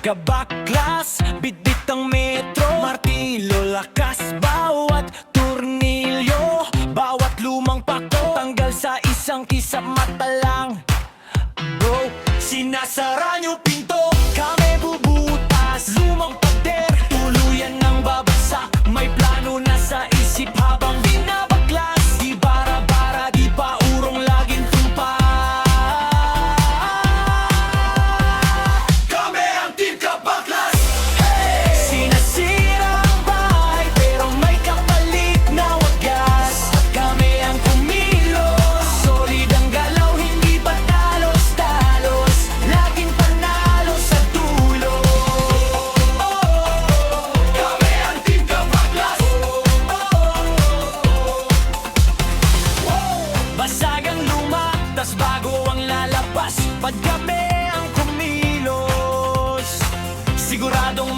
kabaklas, bitbit ang metro, martilyo, lakas, bawat turnilyo, bawat lumang pako, tanggal sa isang kisap mata lang. Bro, sinasara nyo pinto, kami bubutas, lumang pader, tuluyan ng babagsak, may plano na sa isip habang binabaklas, di bara-bara, di pa urong laging tumpa. Kami ang Team Kabaklas! Hey! Sinasira ang bahay pero may kapalit na wagas. Kami ang kumilos, solid ang galaw, hindi pa talos-talos, laging panalo sa dulo. Kami ang Team Kabaklas! Basag ang luma, tas bago ang lalabas. Pag kami ang kumilos, siguradong